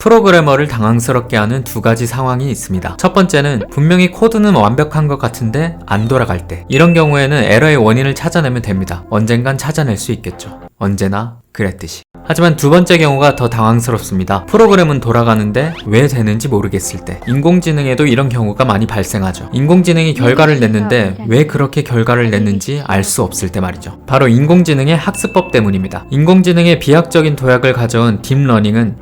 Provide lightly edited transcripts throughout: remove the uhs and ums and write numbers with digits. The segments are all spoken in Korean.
프로그래머를 당황스럽게 하는 두 가지 상황이 있습니다. 첫 번째는 분명히 코드는 완벽한 것 같은데 안 돌아갈 때. 이런 경우에는 에러의 원인을 찾아내면 됩니다. 언젠간 찾아낼 수 있겠죠. 언제나 그랬듯이. 하지만 두 번째 경우가 더 당황스럽습니다. 프로그램은 돌아가는데 왜 되는지 모르겠을 때. 인공지능에도 이런 경우가 많이 발생하죠. 인공지능이 결과를 냈는데 왜 그렇게 결과를 냈는지 알 수 없을 때 말이죠. 바로 인공지능의 학습법 때문입니다. 인공지능의 비약적인 도약을 가져온 딥러닝은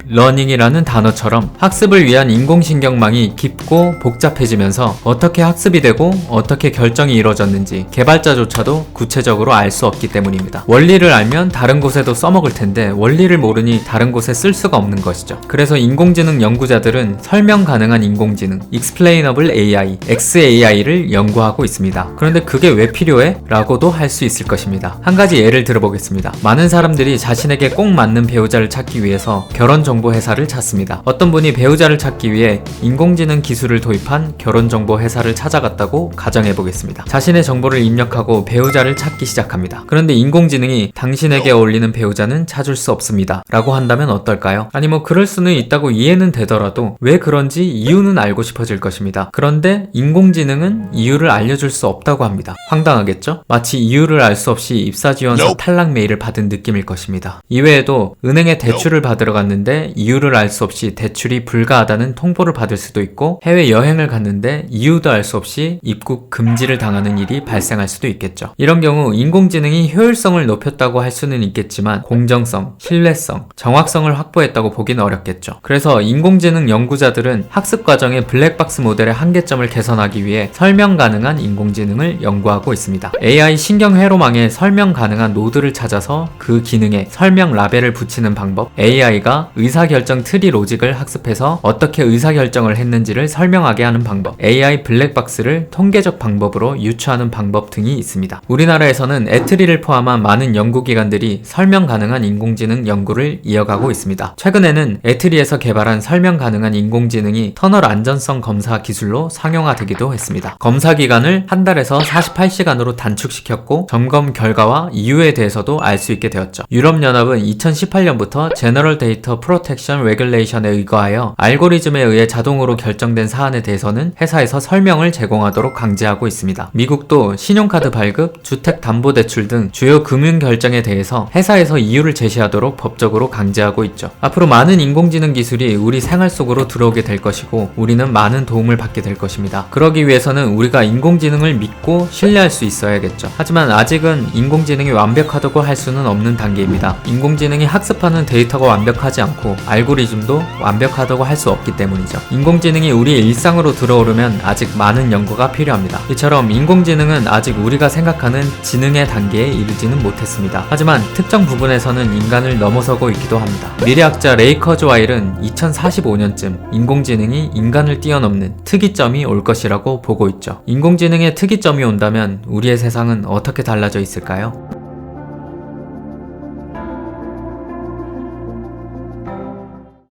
딥러닝이라는 단어처럼 학습을 위한 인공신경망이 깊고 복잡해지면서 어떻게 학습이 되고 어떻게 결정이 이루어졌는지 개발자조차도 구체적으로 알 수 없기 때문입니다. 원리를 알면 다른 곳에도 써먹을 텐데 원리를 모르니 다른 곳에 쓸 수가 없는 것이죠. 그래서 인공지능 연구자들은 설명 가능한 인공지능, Explainable AI, XAI를 연구하고 있습니다. 그런데 그게 왜 필요해? 라고도 할 수 있을 것입니다. 한 가지 예를 들어보겠습니다. 많은 사람들이 자신에게 꼭 맞는 배우자를 찾기 위해서 결혼정보 회사를 찾습니다. 어떤 분이 배우자를 찾기 위해 인공지능 기술을 도입한 결혼정보 회사를 찾아갔다고 가정해보겠습니다. 자신의 정보를 입력하고 배우자를 찾기 시작합니다. 그런데 인공지능이 당신에게 어울리는 배우자는 찾을 수 없습니다. 라고 한다면 어떨까요? 아니 그럴 수는 있다고 이해는 되더라도 왜 그런지 이유는 알고 싶어질 것입니다. 그런데 인공지능은 이유를 알려줄 수 없다고 합니다. 황당하겠죠? 마치 이유를 알 수 없이 입사지원서 탈락 메일을 받은 느낌일 것입니다. 이외에도 은행에 대출을 받으러 갔는데 이유를 알 수 없이 대출이 불가하다는 통보를 받을 수도 있고 해외여행을 갔는데 이유도 알 수 없이 입국 금지를 당하는 일이 발생할 수도 있겠죠. 이런 경우 인공지능이 효율성을 높였다고 할 수는 있겠지만 공정성, 신뢰성, 정확성을 확보했다고 보긴 어렵겠죠. 그래서 인공지능 연구자들은 학습 과정의 블랙박스 모델의 한계점을 개선하기 위해 설명 가능한 인공지능을 연구하고 있습니다. AI 신경회로망에 설명 가능한 노드를 찾아서 그 기능에 설명 라벨을 붙이는 방법, AI가 의사결정 트리 로직을 학습해서 어떻게 의사결정을 했는지를 설명하게 하는 방법, AI 블랙박스를 통계적 방법으로 유추하는 방법 등이 있습니다. 우리나라에서는 애트리를 포함한 많은 연구기관들이 설명 가능한 인공지능 연구를 이어가고 있습니다. 최근에는 애트리에서 개발한 설명 가능한 인공지능이 터널 안전성 검사 기술로 상용화되기도 했습니다. 검사 기간을 한 달에서 48시간으로 단축시켰고 점검 결과와 이유에 대해서도 알 수 있게 되었죠. 유럽연합은 2018년부터 제너럴 데이터 프로텍션 레귤레이션에 의거하여 알고리즘에 의해 자동으로 결정된 사안에 대해서는 회사에서 설명을 제공하도록 강제하고 있습니다. 미국도 신용카드 발급, 주택담보대출 등 주요 금융 결정에 대해서 회사에서 이유를 제시하도록 법적으로 강제하고 있죠. 앞으로 많은 인공지능 기술이 우리 생활 속으로 들어오게 될 것이고 우리는 많은 도움을 받게 될 것입니다. 그러기 위해서는 우리가 인공지능을 믿고 신뢰할 수 있어야겠죠. 하지만 아직은 인공지능이 완벽하다고 할 수는 없는 단계입니다. 인공지능이 학습하는 데이터가 완벽하지 않고 알고리즘도 완벽하다고 할 수 없기 때문이죠. 인공지능이 우리의 일상으로 들어오려면 아직 많은 연구가 필요합니다. 이처럼 인공지능은 아직 우리가 생각하는 지능의 단계에 이르지는 못했습니다. 하지만 특정 부분에서는 인간을 넘어서고 있기도 합니다. 미래학자 레이 커즈와일은 2045년쯤 인공지능이 인간을 뛰어넘는 특이점이 올 것이라고 보고 있죠. 인공지능의 특이점이 온다면 우리의 세상은 어떻게 달라져 있을까요?